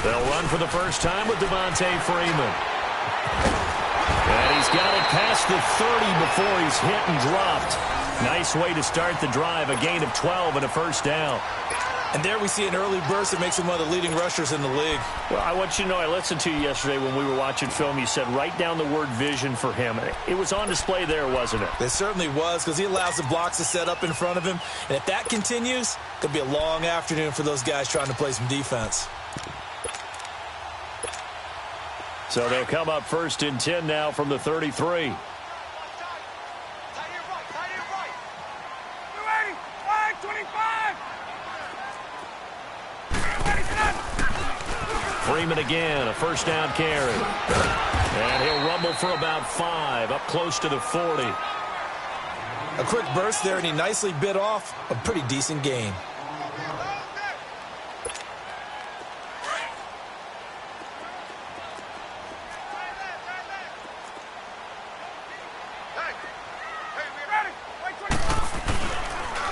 They'll run for the first time with Devontae Freeman. And he's got it past the 30 before he's hit and dropped. Nice way to start the drive, a gain of 12 and a first down. And there we see an early burst that makes him one of the leading rushers in the league. Well, I want you to know, I listened to you yesterday when we were watching film. You said write down the word vision for him. It was on display there, wasn't it? It certainly was, because he allows the blocks to set up in front of him. And if that continues, it could be a long afternoon for those guys trying to play some defense. So they'll come up first and 10 now from the 33. Freeman again, a first down carry. And he'll rumble for about 5, up close to the 40. A quick burst there, and he nicely bit off a pretty decent gain.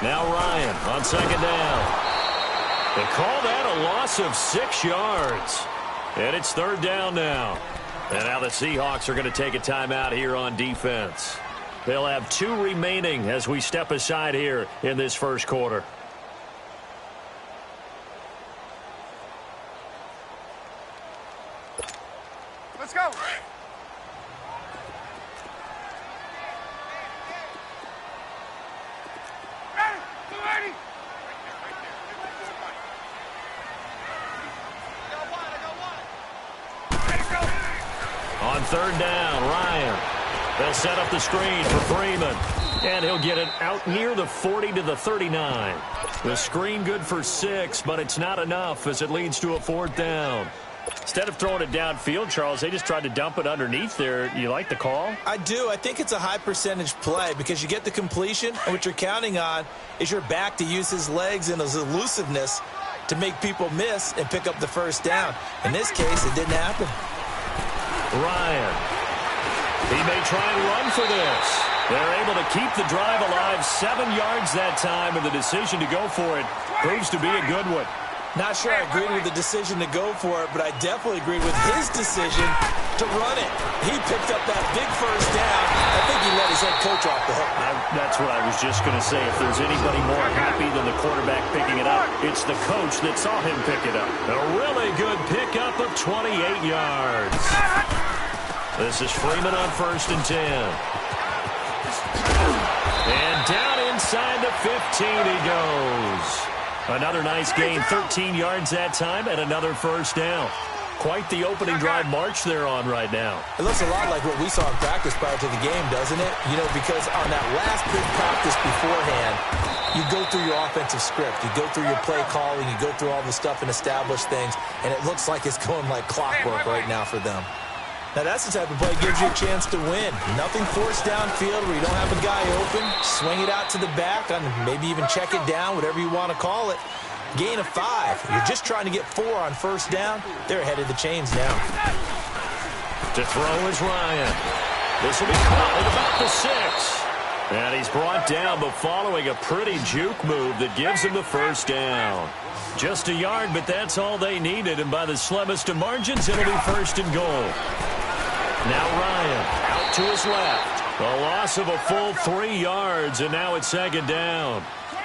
Now Ryan on second down. They call that a loss of 6 yards. And it's third down now. And now the Seahawks are going to take a timeout here on defense. They'll have 2 remaining as we step aside here in this first quarter. Let's go. On third down, Ryan. They'll set up the screen for Freeman. And he'll get it out near the 40 to the 39. The screen good for 6, but it's not enough as it leads to a fourth down. Instead of throwing it downfield, Charles, they just tried to dump it underneath there. You like the call? I do. I think it's a high percentage play because you get the completion, and what you're counting on is your back to use his legs and his elusiveness to make people miss and pick up the first down. In this case, it didn't happen. Ryan. He may try and run for this. They're able to keep the drive alive 7 yards that time, and the decision to go for it proves to be a good one. Not sure I agree with the decision to go for it, but I definitely agree with his decision to run it. He picked up that big first down. I think he let his head coach off the hook. That's what I was just going to say. If there's anybody more happy than the quarterback picking it up, it's the coach that saw him pick it up. A really good pickup of 28 yards. This is Freeman on first and 10. And down inside the 15 he goes. Another nice gain, 13 yards that time, and another first down. Quite the opening drive march they're on right now. It looks a lot like what we saw in practice prior to the game, doesn't it? You know, because on that last big practice beforehand, you go through your offensive script. You go through your play calling. You go through all the stuff and establish things, and it looks like it's going like clockwork right now for them. Now, that's the type of play that gives you a chance to win. Nothing forced downfield where you don't have a guy open. Swing it out to the back, and maybe even check it down, whatever you want to call it. Gain of 5. You're just trying to get 4 on first down. They're ahead of the chains now. To throw is Ryan. This will be caught at about the 6. And he's brought down, but following a pretty juke move that gives him the first down. Just a yard, but that's all they needed, and by the slimmest of margins, it'll be first and goal. Now Ryan out to his left. A loss of a full 3 yards, and now it's second down.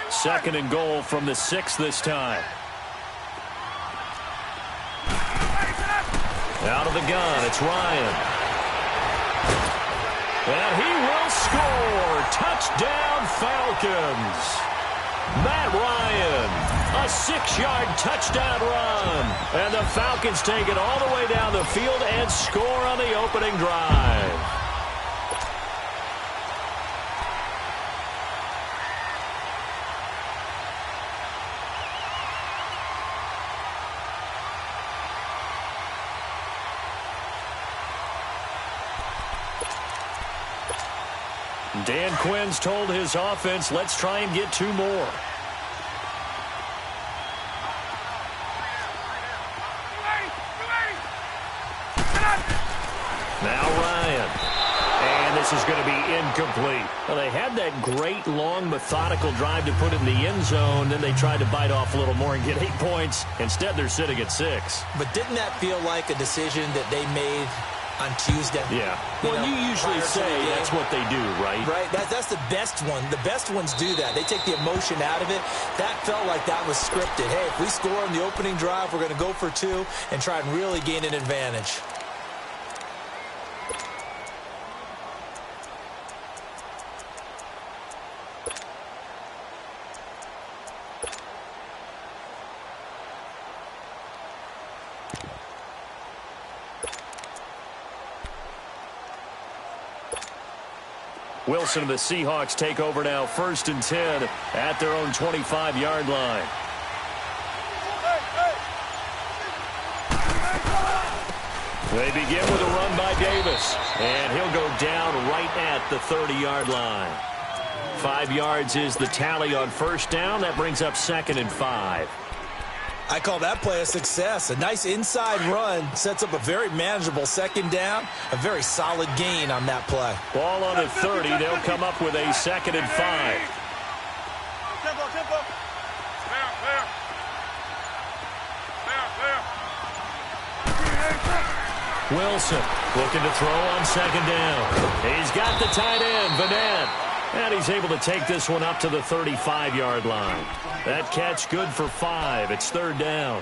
Second and goal from the 6 this time. Out of the gun, it's Ryan. And he will score. Touchdown, Falcons. Matt Ryan, a 6-yard touchdown run. And the Falcons take it all the way down the field and score on the opening drive. Dan Quinn's told his offense, let's try and get 2 more. Now Ryan. And the This is going to be incomplete. Well, they had that great, long, methodical drive to put in the end zone. Then they tried to bite off a little more and get 8 points. Instead, they're sitting at 6. But didn't that feel like a decision that they made on Tuesday? Yeah. You usually say that's what they do, right? Right. That's the best one. The best ones do that. They take the emotion out of it. That felt like that was scripted. Hey, if we score on the opening drive, we're going to go for 2 and try and really gain an advantage. Wilson and the Seahawks take over now, 1st and 10 at their own 25-yard line. They begin with a run by Davis, and he'll go down right at the 30-yard line. 5 yards is the tally on 1st down. That brings up 2nd and 5. I call that play a success. A nice inside run sets up a very manageable 2nd down. A very solid gain on that play. Ball on the 30. They'll come up with a 2nd and 5. Tempo. Fair. Wilson looking to throw on 2nd down. He's got the tight end, Vanette. And he's able to take this one up to the 35-yard line. That catch good for 5. It's 3rd down.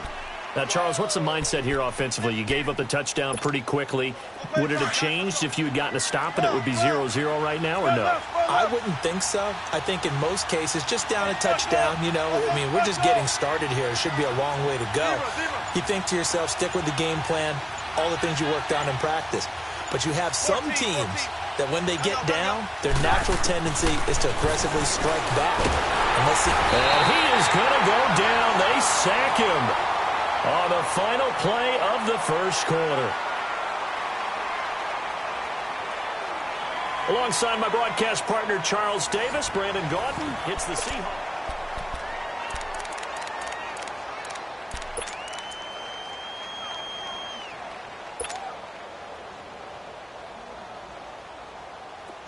Now, Charles, what's the mindset here offensively? You gave up the touchdown pretty quickly. Would it have changed if you had gotten a stop and it would be 0-0 right now, or no? I wouldn't think so. I think in most cases, just down a touchdown, we're just getting started here. It should be a long way to go. You think to yourself, stick with the game plan, all the things you worked on in practice. But you have some teams that when they get down, their natural tendency is to aggressively strike back. And let's see. And he is going to go down. They sack him on the final play of the 1st quarter. Alongside my broadcast partner, Charles Davis, Brandon Gaudin hits the Seahawks.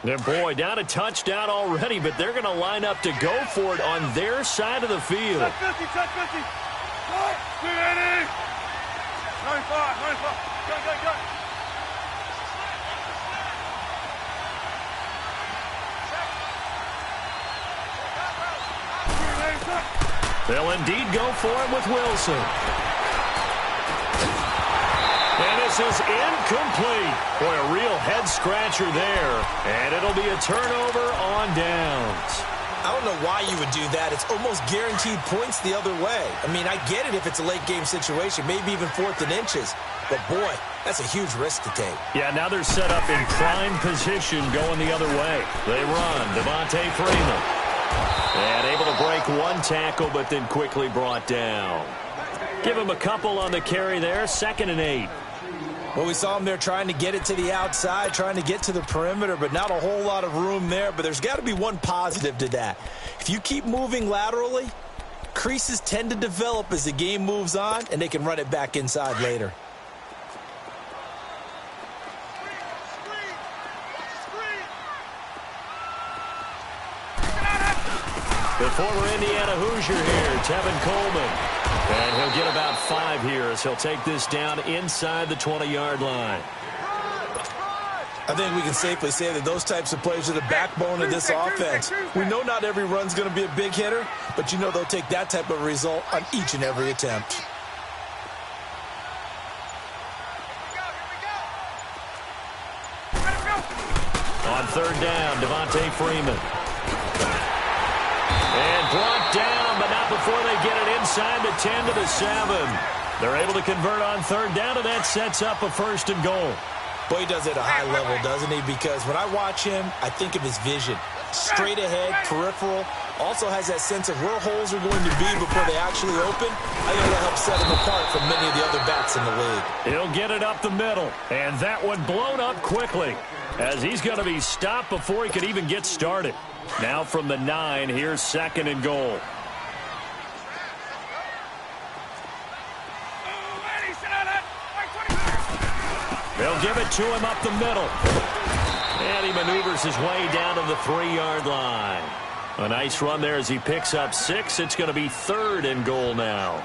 And boy, down a touchdown already, but they're going to line up to go for it on their side of the field. 10-50. 280. 95. Go. They'll indeed go for it with Wilson. And this is incomplete. Boy, a real head-scratcher there. And it'll be a turnover on downs. I don't know why you would do that. It's almost guaranteed points the other way. I get it if it's a late-game situation, maybe even 4th and inches. But, boy, that's a huge risk to take. Yeah, now they're set up in prime position going the other way. They run. Devontae Freeman. And able to break 1 tackle, but then quickly brought down. Give him a couple on the carry there. 2nd and 8. Well, we saw him there trying to get it to the outside, trying to get to the perimeter, but not a whole lot of room there. But there's got to be one positive to that. If you keep moving laterally, creases tend to develop as the game moves on, and they can run it back inside later. The former Indiana Hoosier here, Tevin Coleman. And he'll get about 5 here as he'll take this down inside the 20-yard line. I think we can safely say that those types of plays are the backbone of this offense. We know not every run's going to be a big hitter, but they'll take that type of result on each and every attempt. On 3rd down, Devontae Freeman. And brought down, but not before they get it inside the 10 to the 7. They're able to convert on 3rd down, and that sets up a 1st and goal. Boy, he does it at a high level, doesn't he? Because when I watch him, I think of his vision. Straight ahead, peripheral. Also has that sense of where holes are going to be before they actually open. I think that helps set him apart from many of the other backs in the league. He'll get it up the middle, and that one blown up quickly as he's going to be stopped before he could even get started. Now from the 9, here's 2nd and goal. They'll give it to him up the middle. And he maneuvers his way down to the 3-yard line. A nice run there as he picks up 6. It's going to be 3rd and goal now.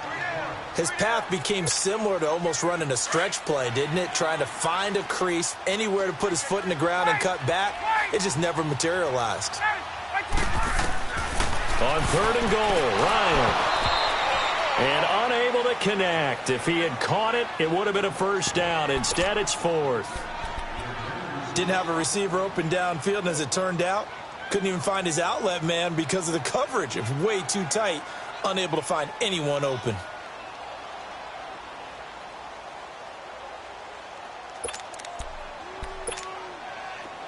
His path became similar to almost running a stretch play, didn't it? Trying to find a crease, anywhere to put his foot in the ground and cut back. It just never materialized. On 3rd and goal, Ryan. And unable to connect. If he had caught it, it would have been a 1st down. Instead, it's 4th. Didn't have a receiver open downfield, and as it turned out, couldn't even find his outlet man because of the coverage. It was way too tight, unable to find anyone open.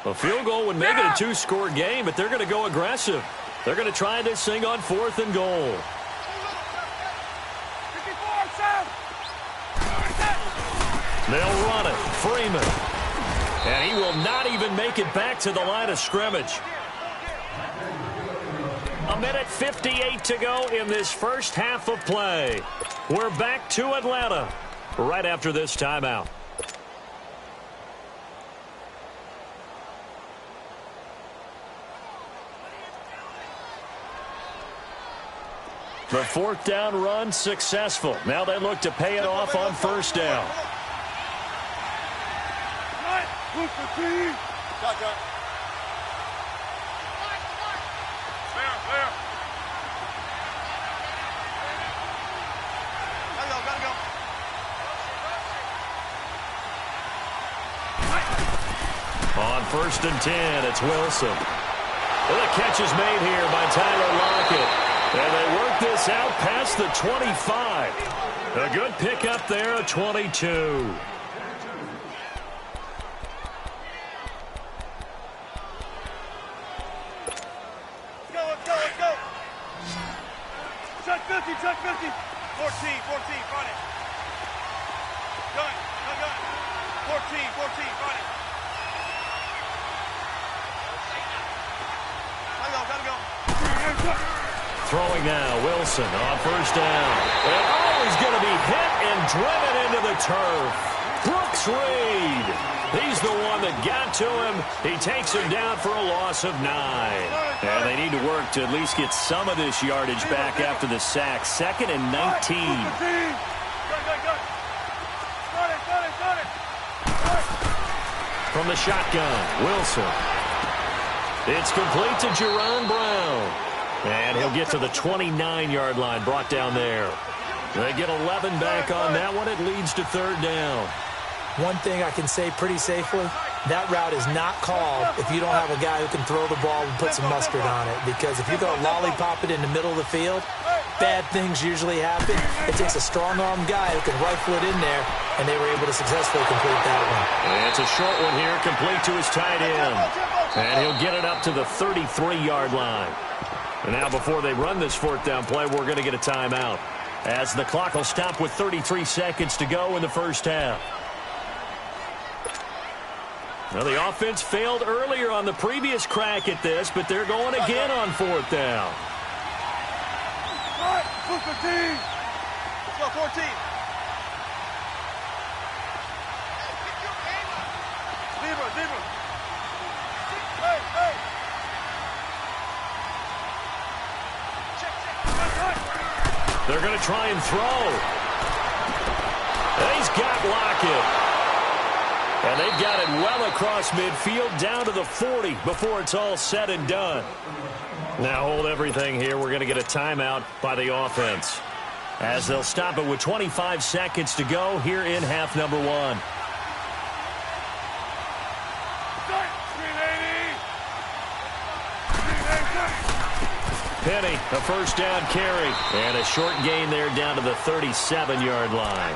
A field goal would make it a 2-score game, but they're going to go aggressive. They're going to try this thing on 4th and goal. They'll run it. Freeman. And he will not even make it back to the line of scrimmage. 1:58 to go in this first half of play. We're back to Atlanta right after this timeout. The 4th down run successful. Now they look to pay it off on 1st down. On 1st and 10, it's Wilson. Well, the catch is made here by Tyler Lockett. And they work this out past the 25. A good pickup there, a 22. Let's go. Check 50, check 50. 14, run it. Gun. 14, run it. Gotta go. Throwing now, Wilson on 1st down. And he's going to be hit and driven into the turf. Brooks Reed. He's the one that got to him. He takes him down for a loss of 9. And they need to work to at least get some of this yardage back after the sack. 2nd and 19. From the shotgun, Wilson. It's complete to Jerron Brown. And he'll get to the 29-yard line, brought down there. They get 11 back on that one. It leads to 3rd down. One thing I can say pretty safely, that route is not called if you don't have a guy who can throw the ball and put some mustard on it. Because if you're going to lollipop it in the middle of the field, bad things usually happen. It takes a strong-armed guy who can rifle it in there, and they were able to successfully complete that one. And it's a short one here, complete to his tight end. And he'll get it up to the 33-yard line. And now before they run this 4th down play, we're going to get a timeout, as the clock will stop with 33 seconds to go in the first half. Now, the offense failed earlier on the previous crack at this, but they're going again on 4th down. Let's go, 14. Zebra. Hey. They're going to try and throw. And he's got Lockett. And they've got it well across midfield down to the 40 before it's all said and done. Now hold everything here. We're going to get a timeout by the offense, as they'll stop it with 25 seconds to go here in half number 1. Penny, a 1st down carry. And a short gain there down to the 37-yard line.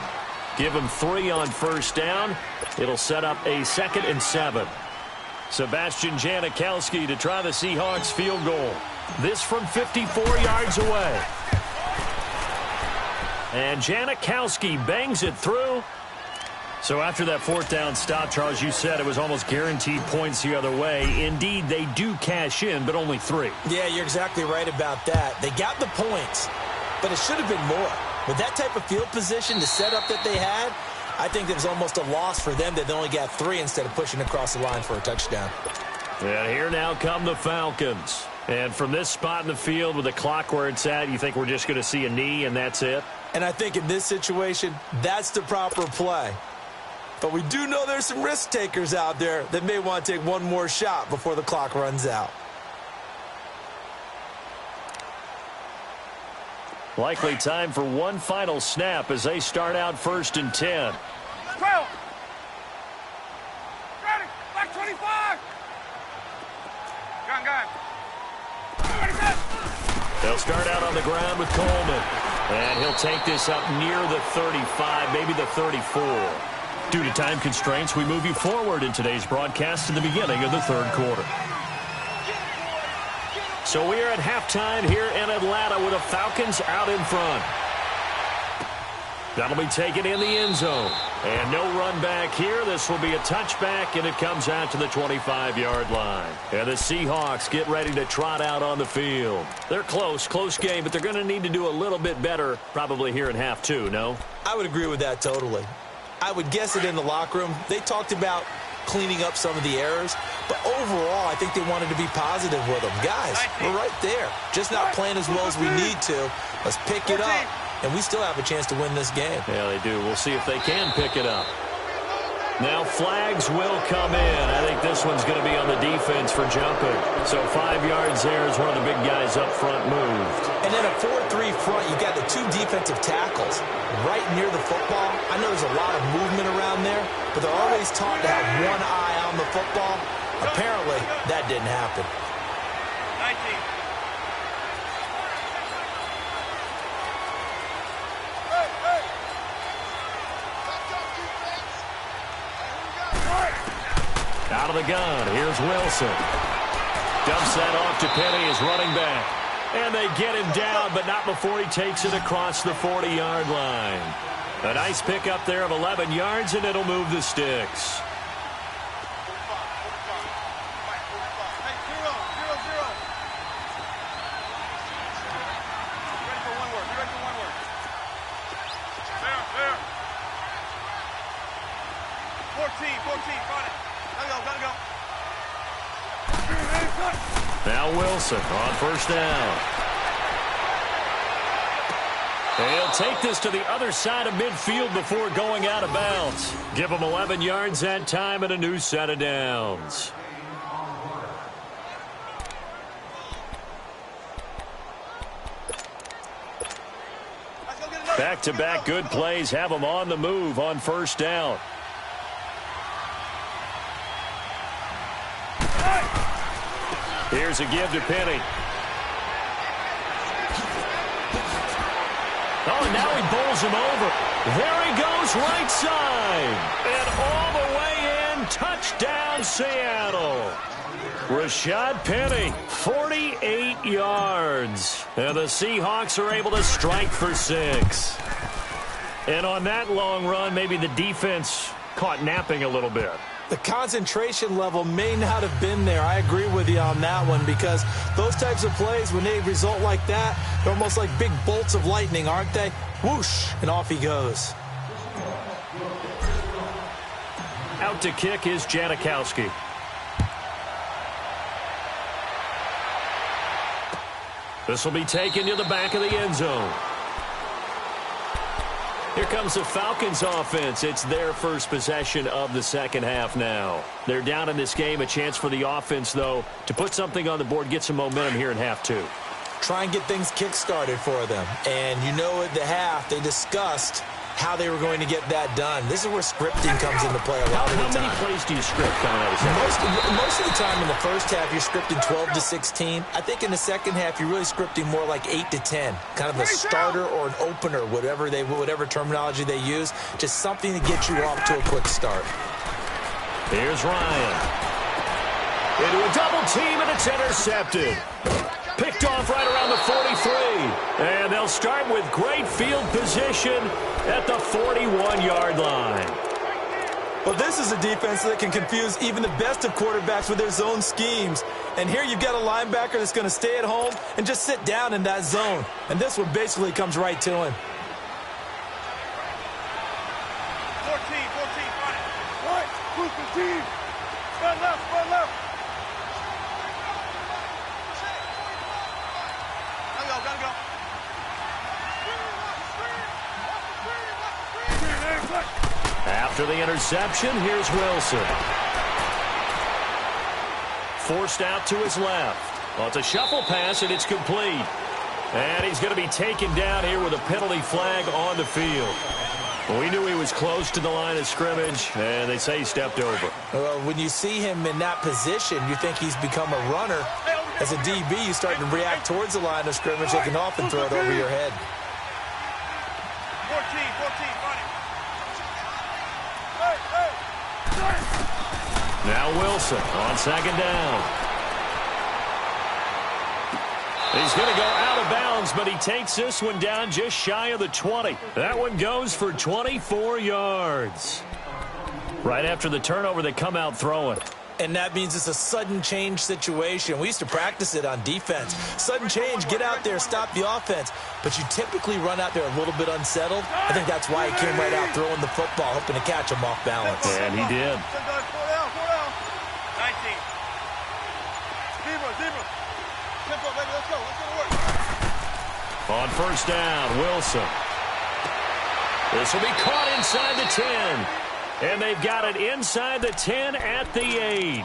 Give him 3 on 1st down. It'll set up a 2nd and 7. Sebastian Janikowski to try the Seahawks field goal. This from 54 yards away. And Janikowski bangs it through. So after that 4th down stop, Charles, you said it was almost guaranteed points the other way. Indeed, they do cash in, but only 3. Yeah, you're exactly right about that. They got the points, but it should have been more. With that type of field position, the setup that they had, I think it was almost a loss for them that they only got 3 instead of pushing across the line for a touchdown. And here now come the Falcons. And from this spot in the field with the clock where it's at, you think we're just going to see a knee and that's it? And I think in this situation, that's the proper play. But we do know there's some risk takers out there that may want to take one more shot before the clock runs out. Likely time for one final snap as they start out 1st and 10. 12. Ready. Back 25. Gun. 27. They'll start out on the ground with Coleman. And he'll take this up near the 35, maybe the 34. Due to time constraints, we move you forward in today's broadcast to the beginning of the 3rd quarter. So we are at halftime here in Atlanta with the Falcons out in front. That'll be taken in the end zone. And no run back here. This will be a touchback, and it comes out to the 25-yard line. And the Seahawks get ready to trot out on the field. They're close game, but they're going to need to do a little bit better probably here in half 2, no? I would agree with that totally. I would guess it in the locker room. They talked about cleaning up some of the errors, but overall, I think they wanted to be positive with them. Guys, we're right there. Just not playing as well as we need to. Let's pick it up, and we still have a chance to win this game. Yeah, they do. We'll see if they can pick it up. Now flags will come in. I think this one's going to be on the defense for jumping. So 5 yards there as one of the big guys up front moved. And then a 4-3 front, you've got the 2 defensive tackles right near the football. I know there's a lot of movement around there, but they're always taught to have one eye on the football. Apparently, that didn't happen. 19. Out of the gun, here's Wilson. Dumps that off to Penny as running back. And they get him down, but not before he takes it across the 40-yard line. A nice pickup there of 11 yards, and it'll move the sticks. Now Wilson on 1st down. And he'll take this to the other side of midfield before going out of bounds. Give him 11 yards that time and a new set of downs. Back-to-back good plays have them on the move on 1st down. Here's a give to Penny. Oh, now he bowls him over. There he goes, right side. And all the way in, touchdown Seattle. Rashad Penny, 48 yards. And the Seahawks are able to strike for 6. And on that long run, maybe the defense caught napping a little bit. The concentration level may not have been there. I agree with you on that one because those types of plays, when they result like that, they're almost like big bolts of lightning, aren't they? Whoosh, and off he goes. Out to kick is Janikowski. This will be taken to the back of the end zone. Here comes the Falcons offense. It's their first possession of the second half now. They're down in this game. A chance for the offense, though, to put something on the board, get some momentum here in half 2. Try and get things kick-started for them. And you know at the half, they discussed how they were going to get that done. This is where scripting comes into play a lot of the time. How many plays do you script coming out of the second half? Most of the time in the first half, you're scripting 12 to 16. I think in the second half, you're really scripting more like 8 to 10. Kind of a starter or an opener, whatever terminology they use. Just something to get you off to a quick start. Here's Ryan. Into a double team, and it's intercepted. Picked off right around the 43. And they'll start with great field position at the 41-yard line. Well, this is a defense that can confuse even the best of quarterbacks with their zone schemes. And here you've got a linebacker that's going to stay at home and just sit down in that zone. And this one basically comes right to him. 14. Spread left, spread left. Gotta go. After the interception, here's Wilson. Forced out to his left. Well, it's a shuffle pass, and it's complete. And he's going to be taken down here with a penalty flag on the field. Well, we knew he was close to the line of scrimmage, and they say he stepped over. Well, when you see him in that position, you think he's become a runner. As a DB, you start to react towards the line of scrimmage. They can often throw it over your head. 14, run it. Now Wilson on second down. He's going to go out of bounds, but he takes this one down just shy of the 20. That one goes for 24 yards. Right after the turnover, they come out throwing. And that means it's a sudden change situation. We used to practice it on defense. Sudden change, get out there, stop the offense. But you typically run out there a little bit unsettled. I think that's why he came right out throwing the football, hoping to catch him off balance. And he did. 19. Zebra. Tempo, baby, let's go to work. On first down, Wilson. This will be caught inside the 10. And they've got it inside the 10 at the 8.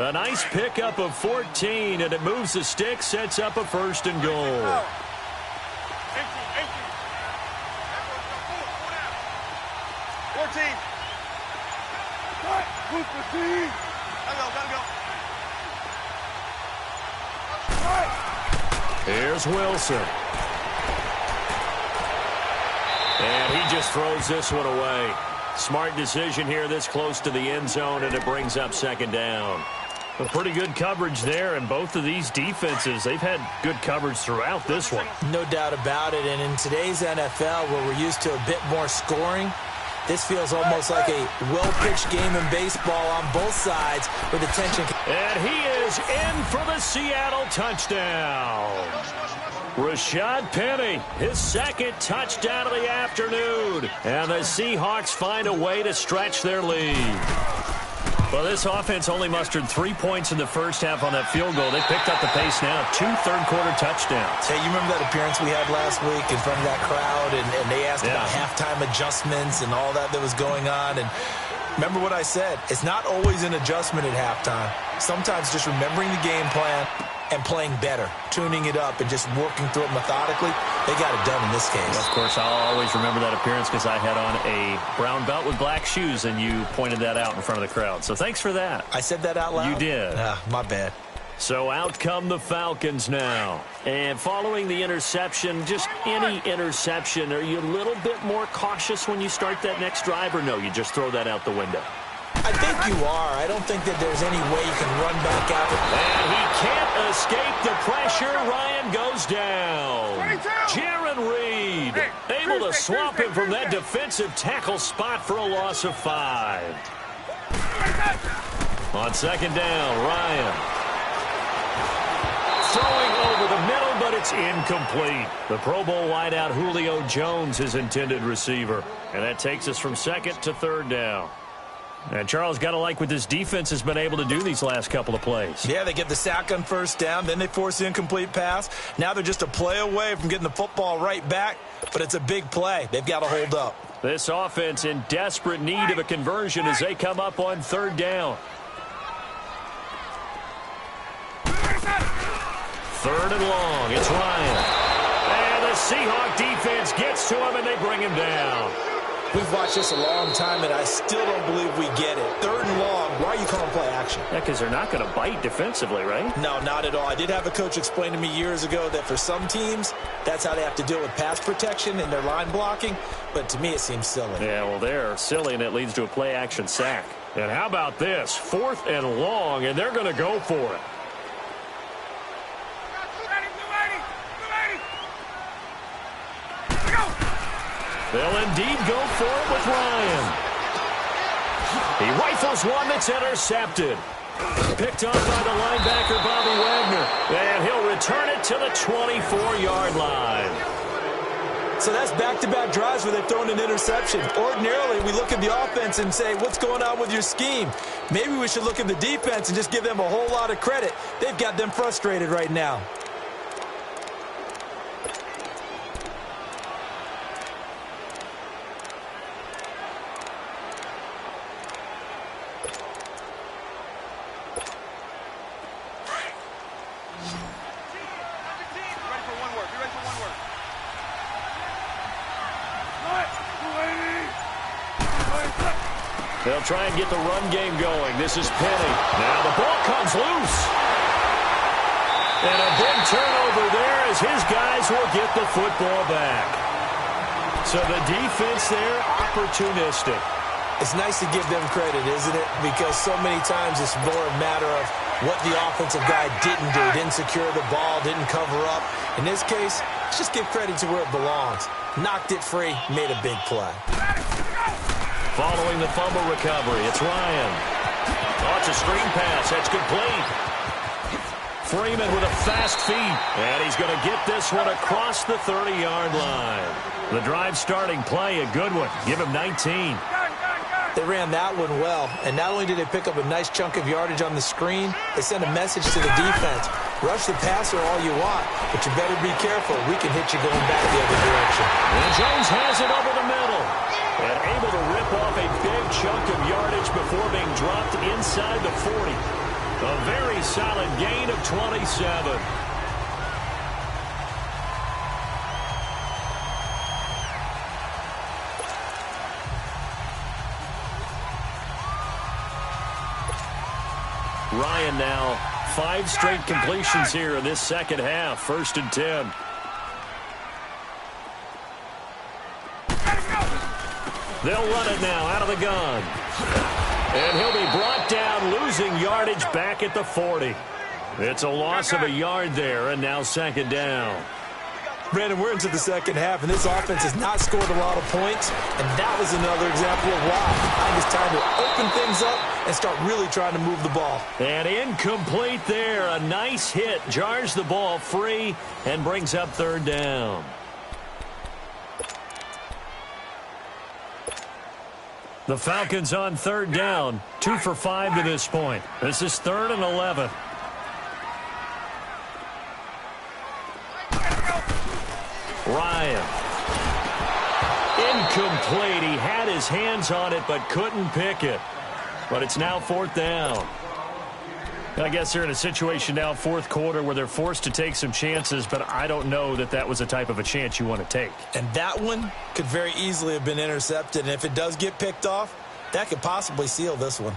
A nice pickup of 14, and it moves the stick, sets up a first and goal. 18. Gotta go. Here's Wilson. And he just throws this one away. Smart decision here this close to the end zone, and it brings up second down. A pretty good coverage there, and both of these defenses, they've had good coverage throughout this one. No doubt about it, and in today's NFL, where we're used to a bit more scoring, this feels almost like a well-pitched game in baseball on both sides with the tension. And he is in for the Seattle touchdown. Rashad Penny, his second touchdown of the afternoon. And the Seahawks find a way to stretch their lead. Well, this offense only mustered 3 points in the first half on that field goal. They picked up the pace now. 2 third-quarter touchdowns. Hey, you remember that appearance we had last week in front of that crowd, and they asked about halftime adjustments and all that was going on. And remember what I said. It's not always an adjustment at halftime. Sometimes just remembering the game plan and playing better, tuning it up, and just working through it methodically. They got it done in this case. Of course, I'll always remember that appearance because I had on a brown belt with black shoes, and you pointed that out in front of the crowd. So thanks for that. I said that out loud? You did. My bad. So out come the Falcons now. And following the interception, just any interception, are you a little bit more cautious when you start that next drive, or no, you just throw that out the window? I think you are. I don't think that there's any way you can run back out. And he can't escape the pressure. Ryan goes down. 22. Jaron Reed able to swamp him from that defensive tackle spot for a loss of 5. On second down, Ryan. Throwing over the middle, but it's incomplete. The Pro Bowl wideout Julio Jones, his intended receiver. And that takes us from second to third down. And Charles, got to like what this defense has been able to do these last couple of plays. Yeah, they get the sack on first down, then they force the incomplete pass. Now they're just a play away from getting the football right back, but it's a big play. They've got to hold up. This offense in desperate need of a conversion as they come up on third down. Third and long, it's Ryan. And the Seahawk defense gets to him, and they bring him down. We've watched this a long time, and I still don't believe we get it. Third and long, why are you calling play action? Yeah, because they're not going to bite defensively, right? No, not at all. I did have a coach explain to me years ago that for some teams, that's how they have to deal with pass protection and their line blocking. But to me, it seems silly. Yeah, well, they're silly, and it leads to a play action sack. And how about this? 4th and long, and they're going to go for it. They'll indeed go for it with Ryan. He rifles one that's intercepted. Picked up by the linebacker, Bobby Wagner. And he'll return it to the 24-yard line. So that's back-to-back drives where they've thrown an interception. Ordinarily, we look at the offense and say, what's going on with your scheme? Maybe we should look at the defense and just give them a whole lot of credit. They've got them frustrated right now. They'll try and get the run game going. This is Penny. Now the ball comes loose. And a big turnover there as his guys will get the football back. So the defense there, opportunistic. It's nice to give them credit, isn't it? Because so many times it's more a matter of what the offensive guy didn't do. Didn't secure the ball, didn't cover up. In this case, let's just give credit to where it belongs. Knocked it free, made a big play. Following the fumble recovery, it's Ryan. Oh, it's a screen pass. That's complete. Freeman with a fast feet. And he's going to get this one across the 30-yard line. The drive starting play, a good one. Give him 19. They ran that one well, and not only did they pick up a nice chunk of yardage on the screen, they sent a message to the defense. Rush the passer all you want, but you better be careful. We can hit you going back the other direction. And Jones has it over the middle. And able to rip off a big chunk of yardage before being dropped inside the 40. A very solid gain of 27. Ryan now 5 straight completions here in this second half. 1st and 10. They'll run it now out of the gun. And he'll be brought down, losing yardage back at the 40. It's a loss of a yard there, and now 2nd down. Brandon, we're into the second half, and this offense has not scored a lot of points, and that was another example of why. I think it's time to open things up and start really trying to move the ball. And incomplete there. A nice hit. Jars the ball free and brings up 3rd down. The Falcons on 3rd down. 2 for 5 to this point. This is 3rd and 11. Ryan. Incomplete. He had his hands on it but couldn't pick it. But it's now 4th down. I guess they're in a situation now, 4th quarter, where they're forced to take some chances, but I don't know that that was the type of a chance you want to take. And that one could very easily have been intercepted, and if it does get picked off, that could possibly seal this one.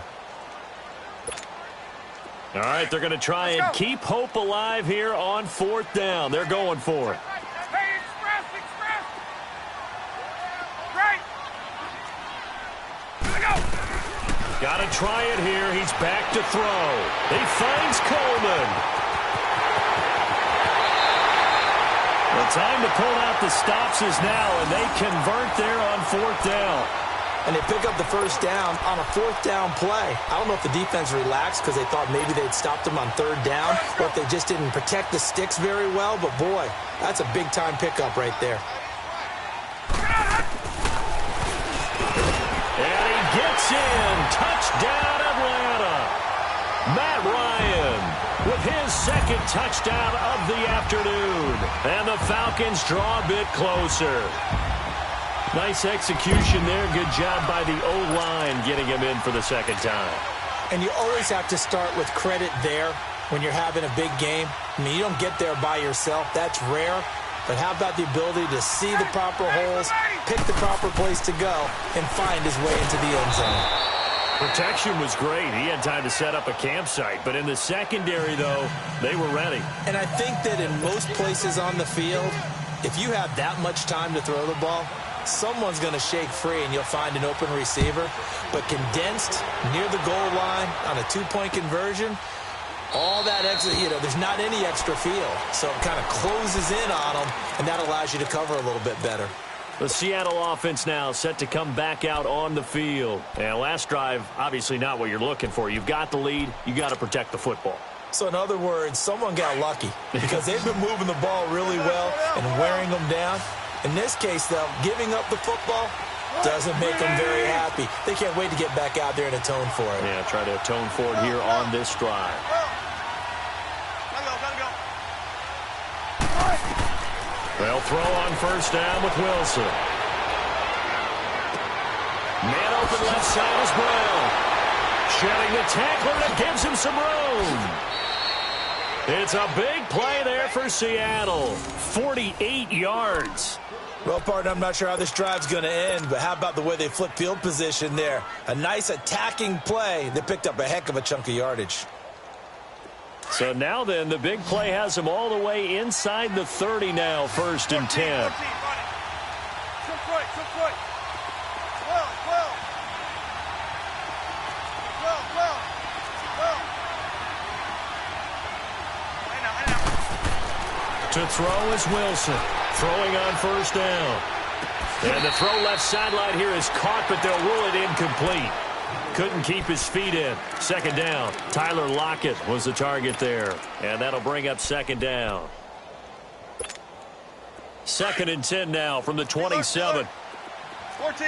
All right, they're going to try and keep hope alive here on 4th down. They're going for it. Hey, express! Right! Here we go! Got to try it here. He's back to throw. He finds Coleman. The time to pull out the stops is now, and they convert there on 4th down. And they pick up the 1st down on a 4th down play. I don't know if the defense relaxed because they thought maybe they'd stopped them on 3rd down, or if they just didn't protect the sticks very well. But, boy, that's a big-time pickup right there. And he gets in. Touchdown, Atlanta. Matt Ryan with his 2nd touchdown of the afternoon. And the Falcons draw a bit closer. Nice execution there. Good job by the O-line getting him in for the 2nd time. And you always have to start with credit there when you're having a big game. I mean, you don't get there by yourself. That's rare. But how about the ability to see the proper holes, pick the proper place to go, and find his way into the end zone? Protection was great. He had time to set up a campsite. But in the secondary, though, they were ready. And I think that in most places on the field, if you have that much time to throw the ball, someone's going to shake free and you'll find an open receiver. But condensed near the goal line on a 2-point conversion, all that extra, there's not any extra field. So it kind of closes in on them, and that allows you to cover a little bit better. The Seattle offense now set to come back out on the field. And last drive, obviously not what you're looking for. You've got the lead. You got to protect the football. So in other words, someone got lucky because they've been moving the ball really well and wearing them down. In this case, though, giving up the football doesn't make them very happy. They can't wait to get back out there and atone for it. Yeah, try to atone for it here on this drive. They'll throw on first down with Wilson. Man open left side is Brown. Shedding the tackler that gives him some room. It's a big play there for Seattle. 48 yards. Well, partner, I'm not sure how this drive's going to end, but how about the way they flip field position there? A nice attacking play. They picked up a heck of a chunk of yardage. So now then, the big play has them all the way inside the 30 now, 1st and 10. To throw is Wilson. Throwing on first down. And the throw left sideline here is caught, but they'll rule it incomplete. Couldn't keep his feet in. 2nd down. Tyler Lockett was the target there. And that'll bring up 2nd down. 2nd and 10 now from the 27. 14.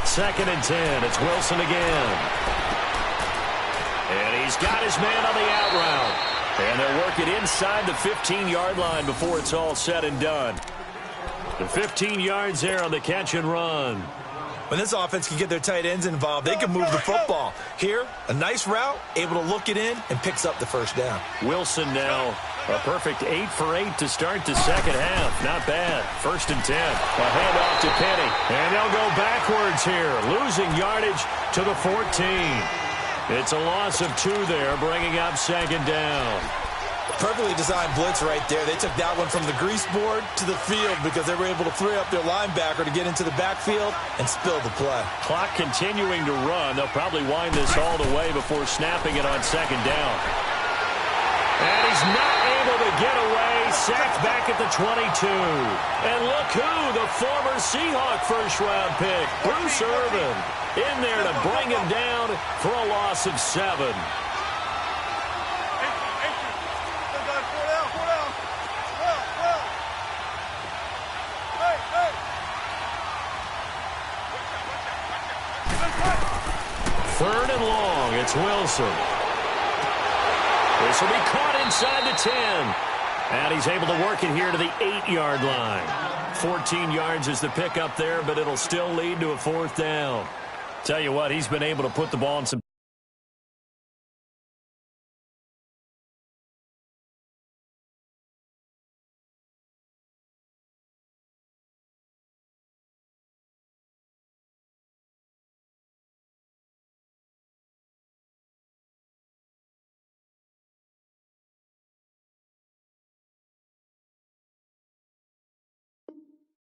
Second and 10. It's Wilson again. And he's got his man on the out route. And they'll work it inside the 15-yard line before it's all said and done. The 15 yards there on the catch and run. When this offense can get their tight ends involved, they can move the football. Here, a nice route, able to look it in, and picks up the first down. Wilson now, a perfect 8 for 8 to start the second half. Not bad. 1st and 10. A handoff to Penny. And they'll go backwards here, losing yardage to the 14. It's a loss of 2 there, bringing up 2nd down. Perfectly designed blitz right there. They took that one from the grease board to the field because they were able to free up their linebacker to get into the backfield and spill the play. Clock continuing to run. They'll probably wind this all the way before snapping it on 2nd down. And he's not able to get away. Sacked back at the 22. And look who, the former Seahawk first-round pick, Bruce Irvin, in there to bring him down for a loss of 7. Third and long, it's Wilson. This will be caught inside the 10. And he's able to work it here to the 8-yard line. 14 yards is the pickup there, but it'll still lead to a 4th down. Tell you what, he's been able to put the ball in some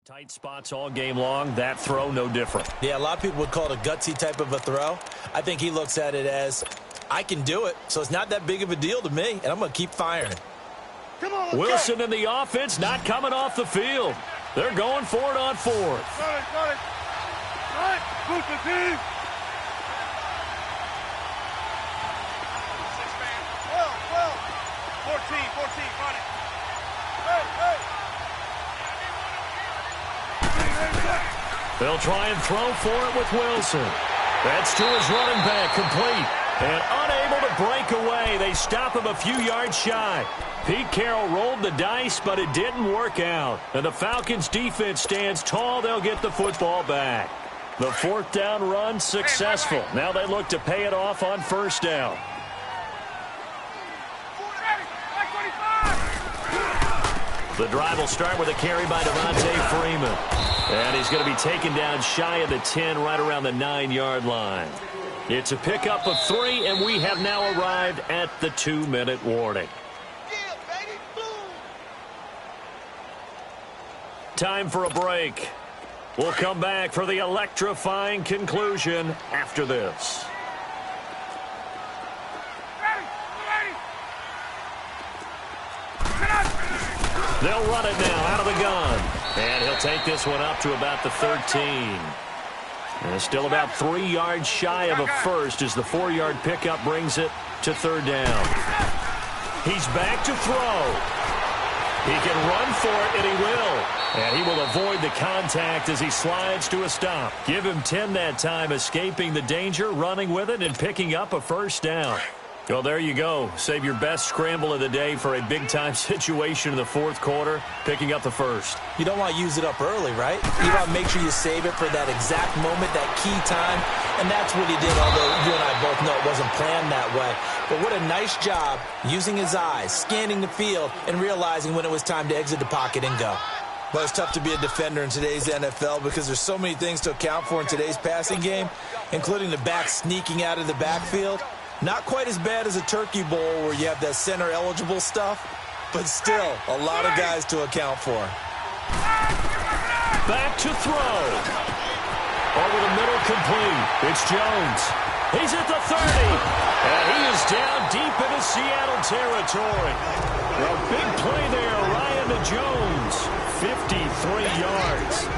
tight spots all game long. That throw, no different. Yeah, a lot of people would call it a gutsy type of a throw. I think he looks at it as, I can do it, so it's not that big of a deal to me, and I'm going to keep firing. Come on, Wilson and the offense not coming off the field. They're going for it on 4th. Got it. Boot the team. 14, got it. Hey. They'll try and throw for it with Wilson. That's to his running back, complete. And unable to break away. They stop him a few yards shy. Pete Carroll rolled the dice, but it didn't work out. And the Falcons' defense stands tall. They'll get the football back. The 4th down run successful. Now they look to pay it off on 1st down. The drive will start with a carry by Devontae Freeman. And he's going to be taken down shy of the 10, right around the 9-yard line. It's a pickup of 3, and we have now arrived at the 2-minute warning. Time for a break. We'll come back for the electrifying conclusion after this. They'll run it now out of the gun. And he'll take this one up to about the 13. And still about 3 yards shy of a first as the 4-yard pickup brings it to third down. He's back to throw. He can run for it, and he will. And he will avoid the contact as he slides to a stop. Give him 10 that time, escaping the danger, running with it, and picking up a first down. Well, there you go. Save your best scramble of the day for a big-time situation in the fourth quarter, picking up the first. You don't want to use it up early, right? You want to make sure you save it for that exact moment, that key time, and that's what he did, although you and I both know it wasn't planned that way. But what a nice job using his eyes, scanning the field, and realizing when it was time to exit the pocket and go. Well, it's tough to be a defender in today's NFL because there's so many things to account for in today's passing game, including the back sneaking out of the backfield. Not quite as bad as a turkey bowl where you have that center-eligible stuff, but still a lot of guys to account for. Back to throw. Over the middle, complete. It's Jones. He's at the 30. And he is down deep into Seattle territory. A big play there, Ryan to Jones. 53 yards.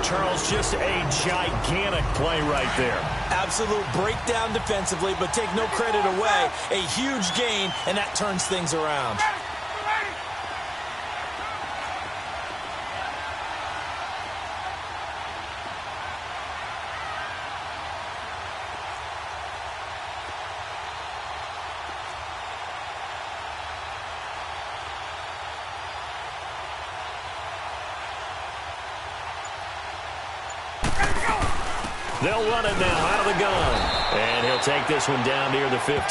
Charles, just a gigantic play right there. Absolute breakdown defensively, but take no credit away. A huge gain, and that turns things around. They'll run it now out of the gun. And he'll take this one down near the 15.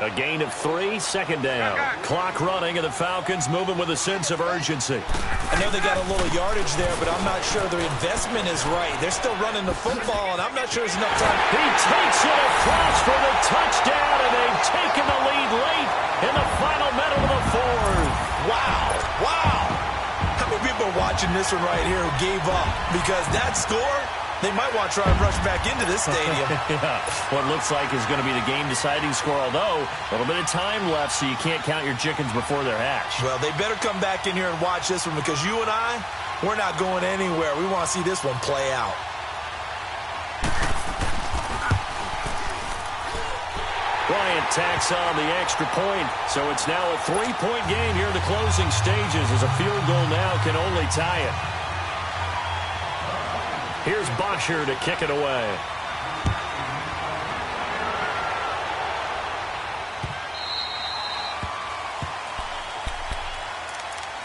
A gain of 3, second down. Clock running, and the Falcons moving with a sense of urgency. I know they got a little yardage there, but I'm not sure their investment is right. They're still running the football, and I'm not sure there's enough time. He takes it across for the touchdown, and they've taken the lead late in the final minute of the fourth. Wow. Wow. How many people are watching this one right here who gave up? Because that score, they might want to try and rush back into this stadium. Yeah, what looks like is going to be the game-deciding score, although a little bit of time left, so you can't count your chickens before they're hatched. Well, they better come back in here and watch this one because you and I, we're not going anywhere. We want to see this one play out. Bryant tacks on the extra point, so it's now a 3-point game here in the closing stages as a field goal now can only tie it. Here's Bosher to kick it away.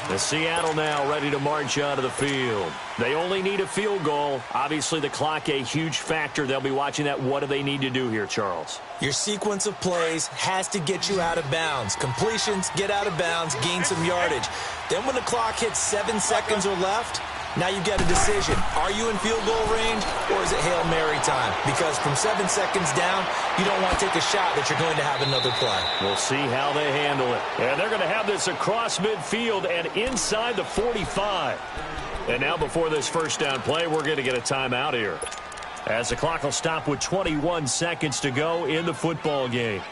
The Seattle now ready to march out of the field. They only need a field goal. Obviously, the clock a huge factor. They'll be watching that. What do they need to do here, Charles? Your sequence of plays has to get you out of bounds. Completions, get out of bounds, gain some yardage. Then when the clock hits 7 seconds or left, now you get a decision. Are you in field goal range, or is it Hail Mary time? Because from 7 seconds down, you don't want to take a shot that you're going to have another play. We'll see how they handle it. And they're going to have this across midfield and inside the 45. And now before this first down play, we're going to get a timeout here, as the clock will stop with 21 seconds to go in the football game.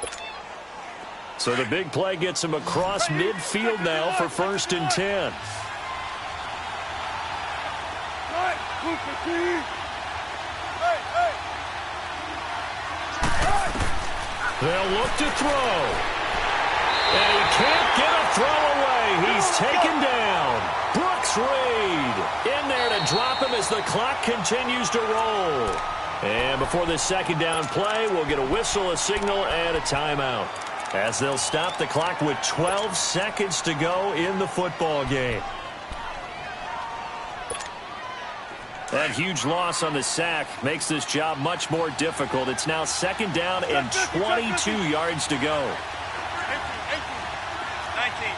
So the big play gets him across midfield now for 1st and 10. They'll look to throw. And he can't get a throw away. He's taken down. Brooks Reed in there to drop him as the clock continues to roll. And before this second down play, we'll get a whistle, a signal, and a timeout, as they'll stop the clock with 12 seconds to go in the football game. That huge loss on the sack makes this job much more difficult. It's now 2nd down and 22 yards to go. 19.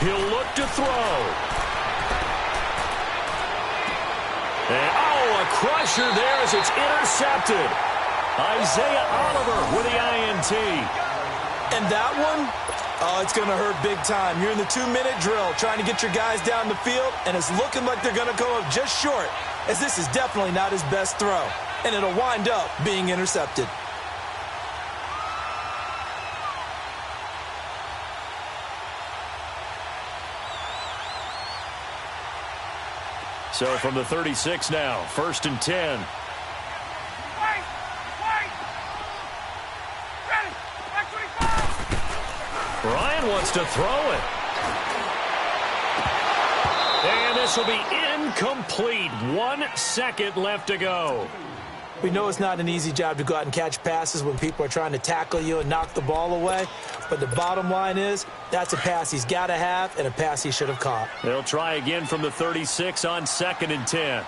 He'll look to throw. And, a crusher there as it's intercepted. Isaiah Oliver with the INT. And that one, it's going to hurt big time. You're in the 2-minute drill trying to get your guys down the field, and it's looking like they're going to go up just short, as this is definitely not his best throw, and it'll wind up being intercepted. So from the 36 now, 1st and 10. Ryan wants to throw it. And this will be incomplete. 1 second left to go. We know it's not an easy job to go out and catch passes when people are trying to tackle you and knock the ball away. But the bottom line is, that's a pass he's got to have and a pass he should have caught. They'll try again from the 36 on 2nd and 10.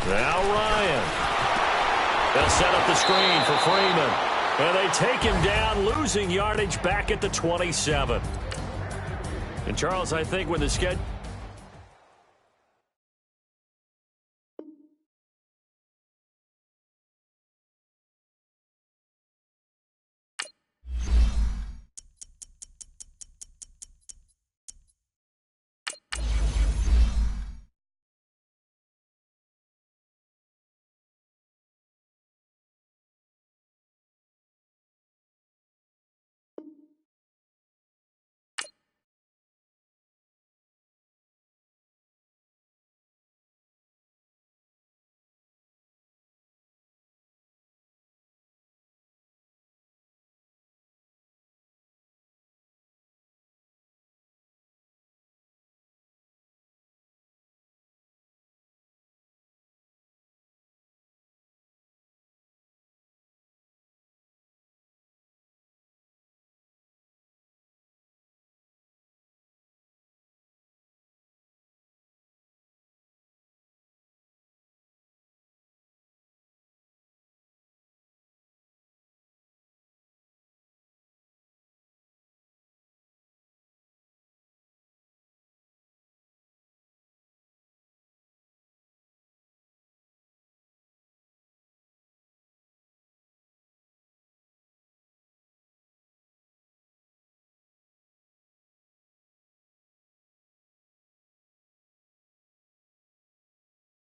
Now Ryan. They'll set up the screen for Freeman. And they take him down, losing yardage back at the 27. And Charles, I think when the schedule...